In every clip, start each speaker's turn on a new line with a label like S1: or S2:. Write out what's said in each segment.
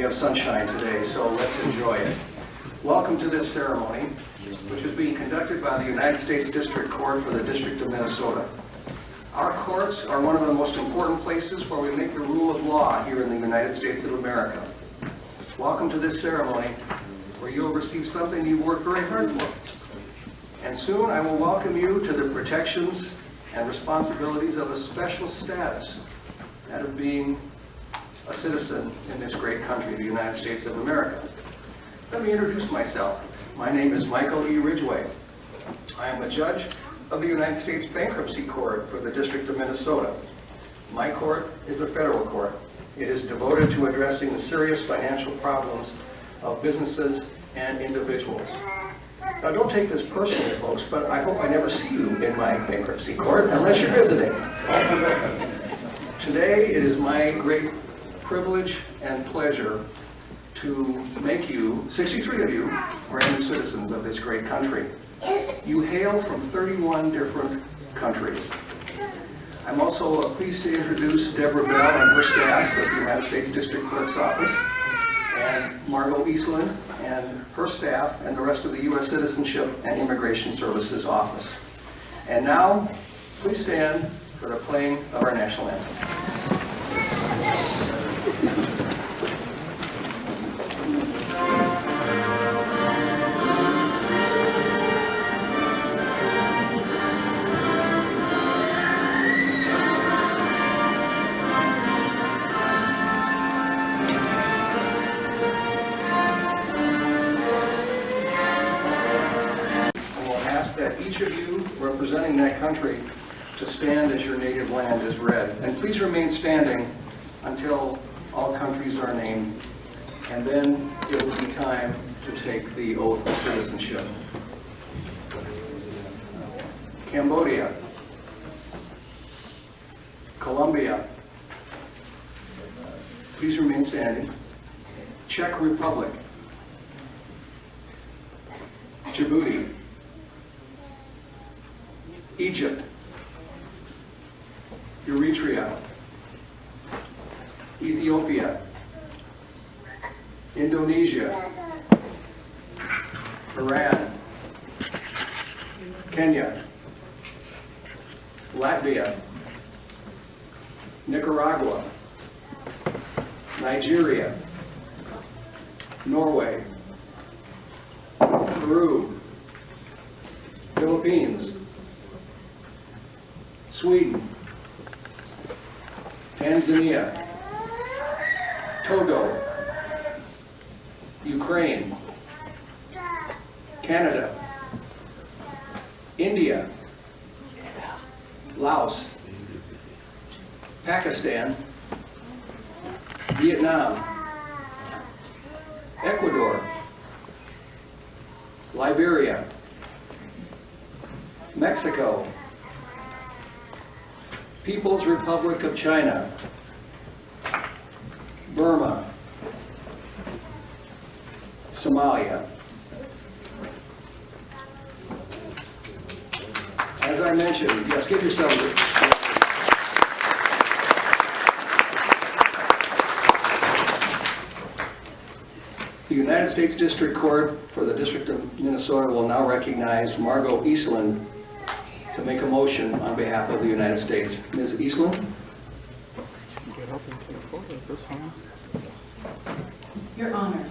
S1: have sunshine today, so let's enjoy it. Welcome to this ceremony, which is being conducted by the United States District Court for the District of Minnesota. Our courts are one of the most important places where we make the rule of law here in the United States of America. Welcome to this ceremony, where you'll receive something you worked very hard for. And soon I will welcome you to the protections and responsibilities of a special status, that of being a citizen in this great country, the United States of America. Let me introduce myself. My name is Michael E. Ridgway. I am a judge of the United States Bankruptcy Court for the District of Minnesota. My court is a federal court. It is devoted to addressing the serious financial problems of businesses and individuals. Now, don't take this personally, folks, but I hope I never see you in my bankruptcy court unless you're visiting. Today, it is my great privilege and pleasure to make you, 63 of you, brand new citizens of this great country. You hail from 31 different countries. I'm also pleased to introduce Deborah Bell and her staff at the United States District Clerk's Office, and Margot Eastland and her staff and the rest of the U.S. Citizenship and Immigration Services Office. And now, please stand for the playing of our national anthem. Each of you representing that country to stand as your native land is read. And please remain standing until all countries are named, and then it will be time to take the oath of citizenship. Cambodia, Colombia, please remain standing. Czech Republic, Djibouti, Egypt, Eritrea, Ethiopia, Indonesia, Iran, Kenya, Latvia, Nicaragua, Nigeria, Norway, Peru, Philippines, Sweden, Tanzania, Togo, Ukraine, Canada, India, Laos, Pakistan, Vietnam, Ecuador, Liberia, Mexico, People's Republic of China, Burma, Somalia. As I mentioned, yes, give yourself The United States District Court for the District of Minnesota will now recognize Margot Eastland to make a motion on behalf of the United States. Ms. Eastland?
S2: Your Honor,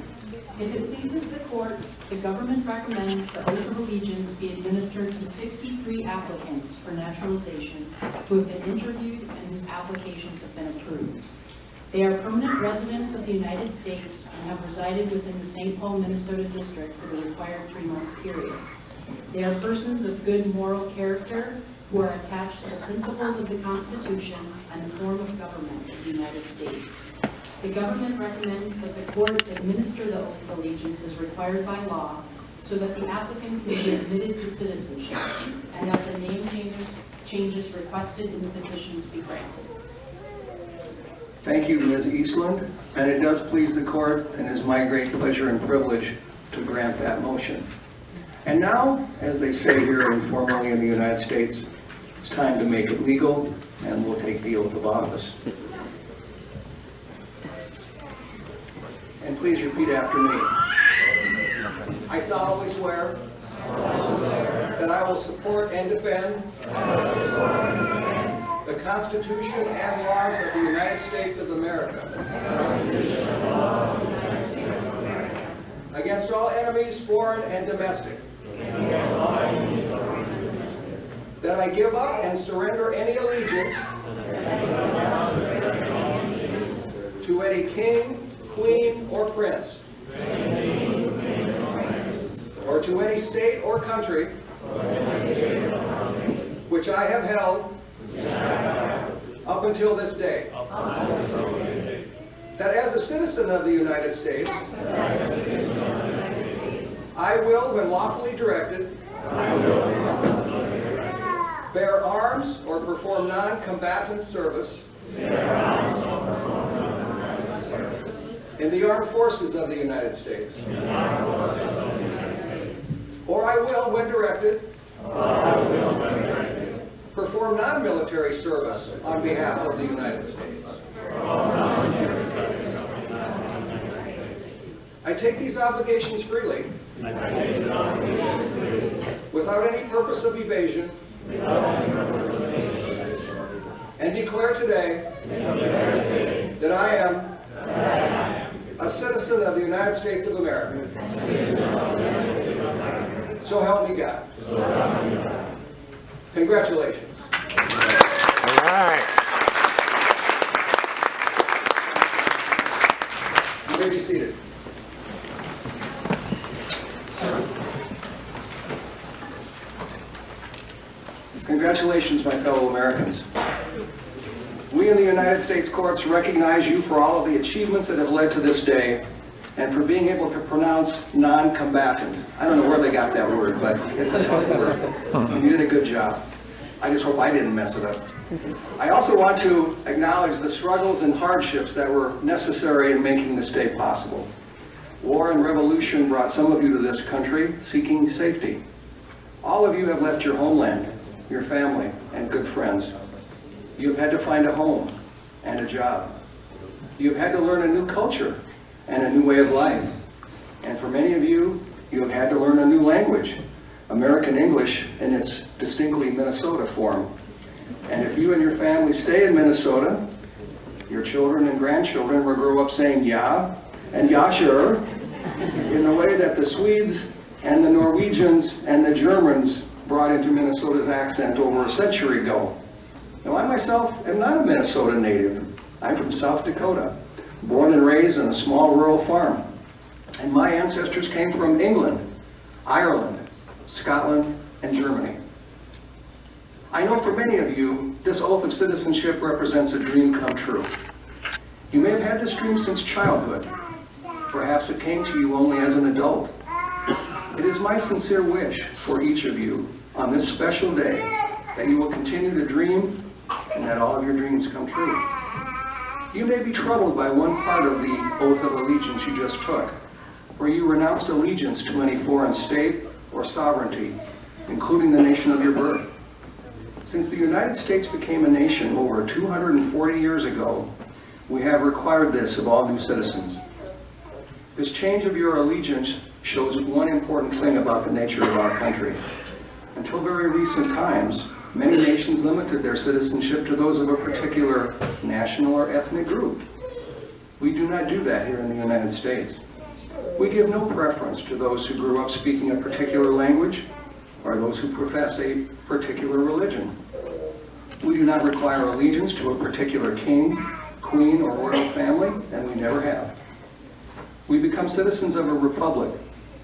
S2: if it pleases the court, the government recommends the oath of allegiance be administered to 63 applicants for naturalization who have been interviewed and whose applications have been approved. They are permanent residents of the United States and have resided within the St. Paul, Minnesota district for the required 3-month period. They are persons of good moral character who are attached to the principles of the Constitution and the form of government of the United States. The government recommends that the court administer the oath of allegiance as required by law so that the applicants may be admitted to citizenship and that the name changes requested in the petitions be granted.
S1: Thank you, Ms. Eastland, and it does please the court and is my great pleasure and privilege to grant that motion. And now, as they say here informally in the United States, it's time to make it legal, and we'll take the oath of office. please repeat after me? I solemnly swear that I will support and defend the Constitution and laws of the United States of America against all enemies, foreign and domestic, that I give up and surrender any allegiance to any king, queen, or prince, or to any state or country which I have held up until this day, that as a citizen of the United States, I will, when lawfully directed, bear arms or perform non-combatant service in the armed forces of the United States, or I will, when directed, perform non-military service on behalf of the United States. I take these obligations freely, without any purpose of evasion, and declare today that I am a citizen of the United States of America. So help me God. Congratulations.
S3: All right.
S1: You may be seated. Congratulations, my fellow Americans. We in the United States courts recognize you for all of the achievements that have led to this day and for being able to pronounce non-combatant. I don't know where they got that word, but it's a tough word. You did a good job. I just hope I didn't mess it up. I also want to acknowledge the struggles and hardships that were necessary in making this day possible. War and revolution brought some of you to this country seeking safety. All of you have left your homeland, your family, and good friends. You've had to find a home and a job. You've had to learn a new culture and a new way of life. And for many of you, you have had to learn a new language, American English in its distinctly Minnesota form. And if you and your family stay in Minnesota, your children and grandchildren will grow up saying "ja" and "ja sure" in the way that the Swedes and the Norwegians and the Germans brought into Minnesota's accent over a century ago. Now, I myself am not a Minnesota native. I'm from South Dakota, born and raised on a small rural farm. And my ancestors came from England, Ireland, Scotland, and Germany. I know for many of you, this oath of citizenship represents a dream come true. You may have had this dream since childhood. Perhaps it came to you only as an adult. It is my sincere wish for each of you on this special day that you will continue to dream and that all of your dreams come true. You may be troubled by one part of the oath of allegiance you just took, where you renounced allegiance to any foreign state or sovereignty, including the nation of your birth. Since the United States became a nation over 240 years ago, we have required this of all new citizens. This change of your allegiance shows one important thing about the nature of our country. Until very recent times, many nations limited their citizenship to those of a particular national or ethnic group. We do not do that here in the United States. We give no preference to those who grew up speaking a particular language or those who profess a particular religion. We do not require allegiance to a particular king, queen, or royal family, and we never have. We become citizens of a republic,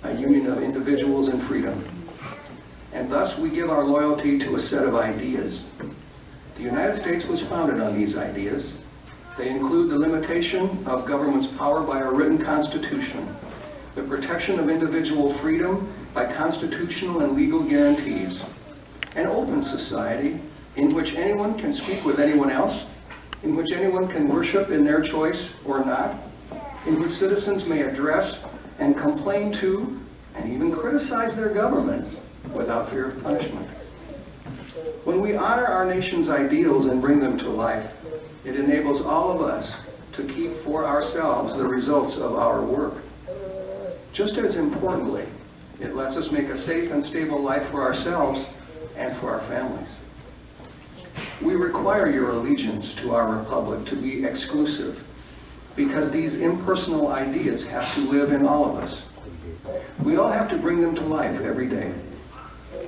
S1: a union of individuals in freedom. And thus we give our loyalty to a set of ideas. The United States was founded on these ideas. They include the limitation of government's power by a written constitution, the protection of individual freedom by constitutional and legal guarantees, an open society in which anyone can speak with anyone else, in which anyone can worship in their choice or not, in which citizens may address and complain to and even criticize their government without fear of punishment. When we honor our nation's ideals and bring them to life, it enables all of us to keep for ourselves the results of our work. Just as importantly, it lets us make a safe and stable life for ourselves and for our families. We require your allegiance to our republic to be exclusive, because these impersonal ideas have to live in all of us. We all have to bring them to life every day,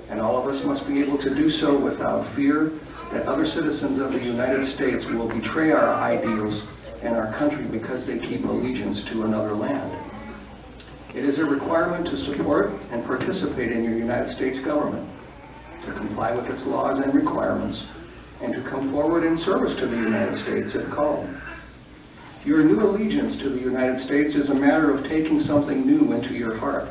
S1: and all of us must be able to do so without fear that other citizens of the United States will betray our ideals and our country because they keep allegiance to another land. It is a requirement to support and participate in your United States government, to comply with its laws and requirements, and to come forward in service to the United States if called. Your new allegiance to the United States is a matter of taking something new into your heart.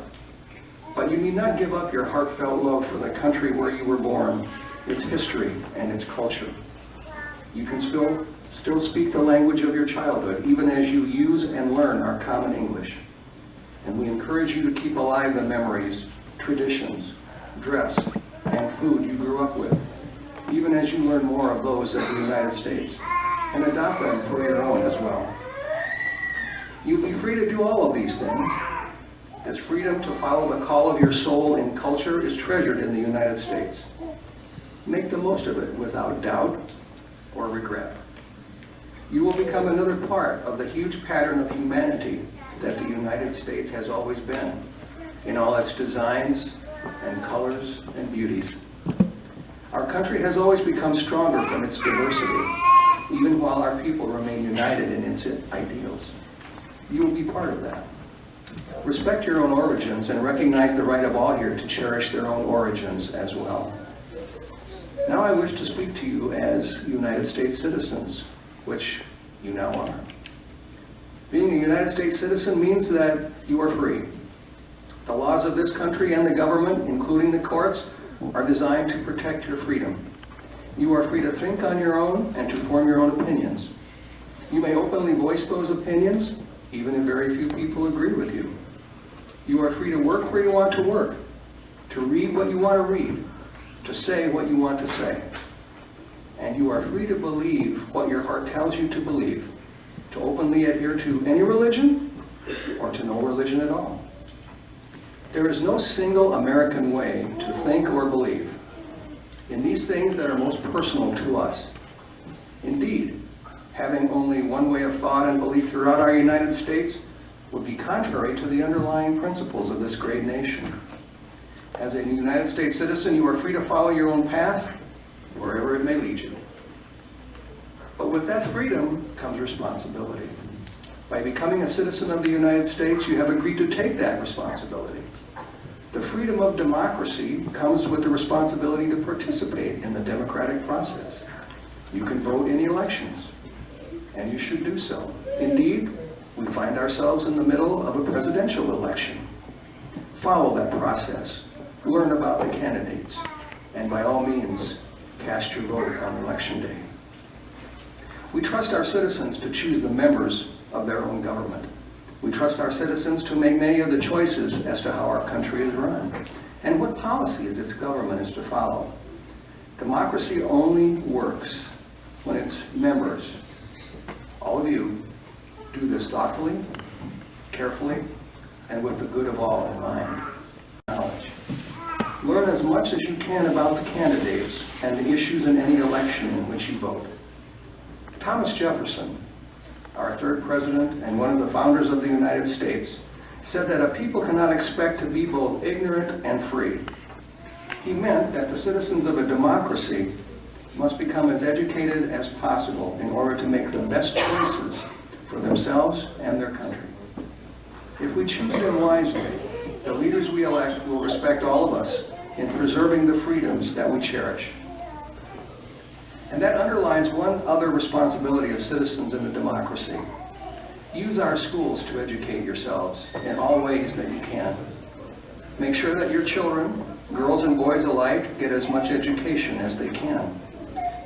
S1: But you need not give up your heartfelt love for the country where you were born, its history, and its culture. You can still speak the language of your childhood, even as you use and learn our common English. And we encourage you to keep alive the memories, traditions, dress, and food you grew up with, even as you learn more of those of the United States, and adopt them for your own as well. You'll be free to do all of these things. This freedom to follow the call of your soul in culture is treasured in the United States. Make the most of it without doubt or regret. You will become another part of the huge pattern of humanity that the United States has always been, in all its designs and colors and beauties. Our country has always become stronger from its diversity, even while our people remain united in its ideals. You will be part of that. Respect your own origins and recognize the right of all here to cherish their own origins as well. Now I wish to speak to you as United States citizens, which you now are. Being a United States citizen means that you are free. The laws of this country and the government, including the courts, are designed to protect your freedom. You are free to think on your own and to form your own opinions. You may openly voice those opinions, even if very few people agree with you. You are free to work where you want to work, to read what you want to read, to say what you want to say. And you are free to believe what your heart tells you to believe, to openly adhere to any religion or to no religion at all. There is no single American way to think or believe in these things that are most personal to us. Indeed, having only one way of thought and belief throughout our United States would be contrary to the underlying principles of this great nation. As a United States citizen, you are free to follow your own path, wherever it may lead you. But with that freedom comes responsibility. By becoming a citizen of the United States, you have agreed to take that responsibility. The freedom of democracy comes with the responsibility to participate in the democratic process. You can vote in elections, and you should do so. Indeed, we find ourselves in the middle of a presidential election. Follow that process, learn about the candidates, and by all means, cast your vote on election day. We trust our citizens to choose the members of their own government. We trust our citizens to make many of the choices as to how our country is run and what policies its government is to follow. Democracy only works when its members, all of you, do this thoughtfully, carefully, and with the good of all in mind. Knowledge. Learn as much as you can about the candidates and the issues in any election in which you vote. Thomas Jefferson, our third president and one of the founders of the United States, said that a people cannot expect to be both ignorant and free. He meant that the citizens of a democracy must become as educated as possible in order to make the best choices for themselves and their country. If we choose them wisely, the leaders we elect will respect all of us in preserving the freedoms that we cherish. And that underlines one other responsibility of citizens in a democracy. Use our schools to educate yourselves in all ways that you can. Make sure that your children, girls and boys alike, get as much education as they can.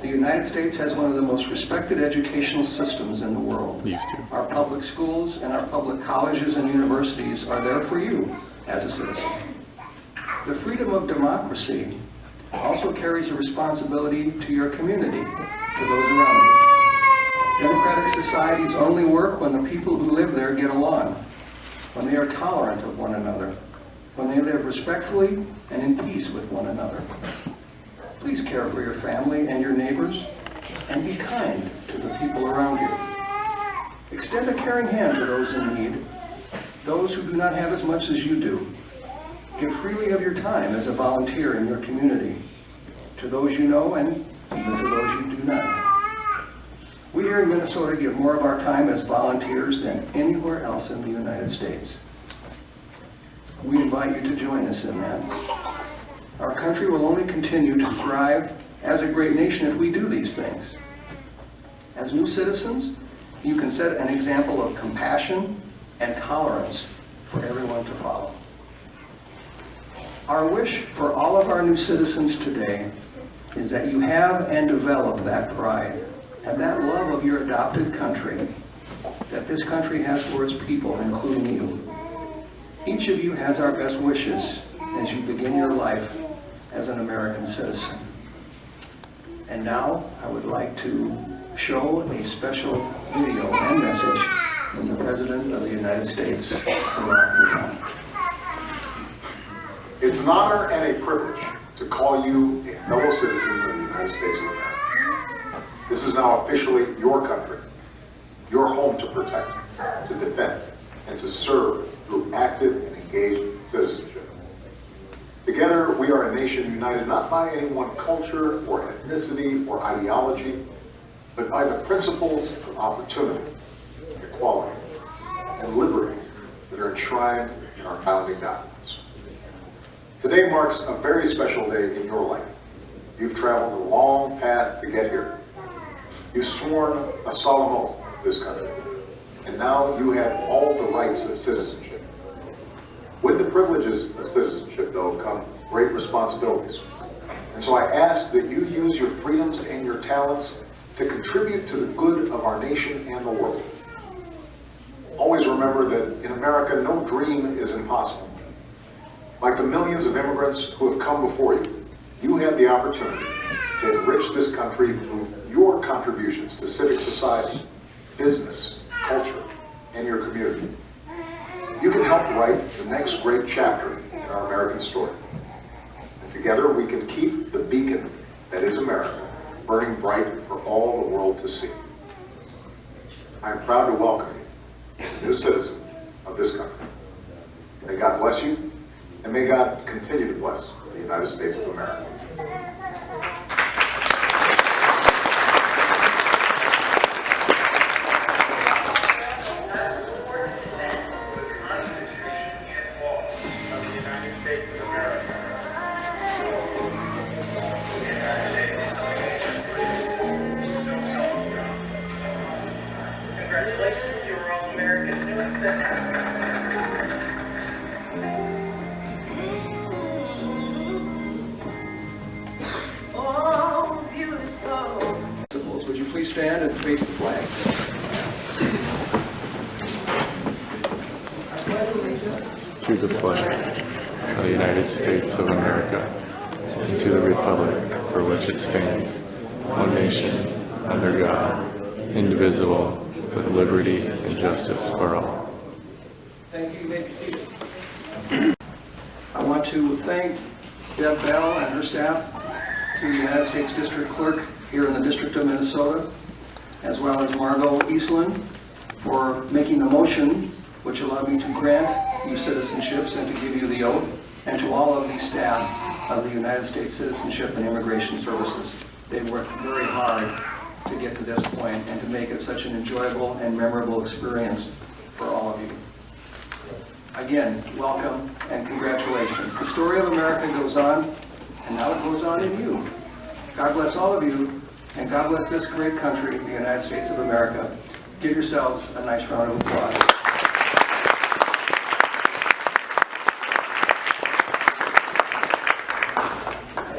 S1: The United States has one of the most respected educational systems in the world. Our public schools and our public colleges and universities are there for you as a citizen. The freedom of democracy also carries a responsibility to your community, to those around you. Democratic societies only work when the people who live there get along, when they are tolerant of one another, when they live respectfully and in peace with one another. Please care for your family and your neighbors, and be kind to the people around you. Extend a caring hand to those in need, those who do not have as much as you do. Give freely of your time as a volunteer in your community, to those you know and even to those you do not. We here in Minnesota give more of our time as volunteers than anywhere else in the United States. We invite you to join us in that. Our country will only continue to thrive as a great nation if we do these things. As new citizens, you can set an example of compassion and tolerance for everyone to follow. Our wish for all of our new citizens today is that you have and develop that pride and that love of your adopted country that this country has for its people, including you. Each of you has our best wishes as you begin your life as an American citizen. And now I would like to show a special video and message from the President of the United States, Barack Obama.
S4: It's an honor and a privilege to call you a fellow citizen of the United States of America. This is now officially your country, your home to protect, to defend, and to serve through active and engaged citizenship. Together, we are a nation united not by any one culture or ethnicity or ideology, but by the principles of opportunity, equality, and liberty that are enshrined in our founding documents. Today marks a very special day in your life. You've traveled a long path to get here. You've sworn a solemn oath to this country, and now you have all the rights of citizenship. With the privileges of citizenship, though, come great responsibilities. And so I ask that you use your freedoms and your talents to contribute to the good of our nation and the world. Always remember that in America, no dream is impossible. Like the millions of immigrants who have come before you, you have the opportunity to enrich this country through your contributions to civic society, business, culture, and your community. You can help write the next great chapter in our American story. And together we can keep the beacon that is America burning bright for all the world to see. I am proud to welcome you as a new citizen of this country. May God bless you, and may God continue to bless the United States of America.
S5: Congratulations, you are all American citizens. Oh, beautiful.
S1: Would you please stand and face the flag?
S3: To the flag of the United States of America, and to the republic for which it stands, one nation, under God, indivisible, with liberty and justice for all.
S1: Thank you. You may be seated. I want to thank Deb Bell and her staff, to the United States District Clerk here in the District of Minnesota, as well as Margot Eastland, for making the motion which allowed me to grant you citizenships and to give you the oath, and to all of the staff of the United States Citizenship and Immigration Services. They worked very hard to get to this point and to make it such an enjoyable and memorable experience for all of you. Again, welcome and congratulations. The story of America goes on, and now it goes on in you. God bless all of you, and God bless this great country, the United States of America. Give yourselves a nice round of applause.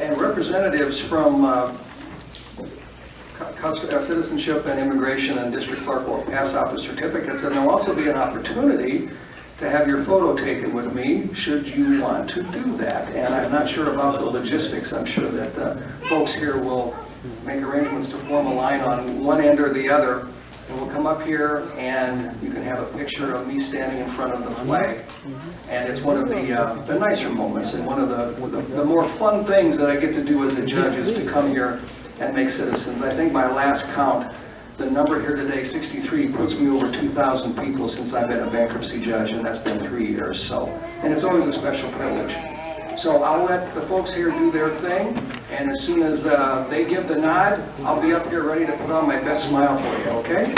S1: And representatives from Citizenship and Immigration and District Clerk will pass out the certificates, and there'll also be an opportunity to have your photo taken with me, should you want to do that. And I'm not sure about the logistics. I'm sure that the folks here will make arrangements to form a line on one end or the other And we'll come up here and you can have a picture of me standing in front of the flag. And it's one of the nicer moments and one of the more fun things that I get to do as a judge is to come here and make citizens. I think my last count, the number here today, 63, puts me over 2,000 people since I've been a bankruptcy judge, and that's been 3 years. So, and it's always a special privilege. So I'll let the folks here do their thing, and as soon as they give the nod, I'll be up here ready to put on my best smile for you, okay?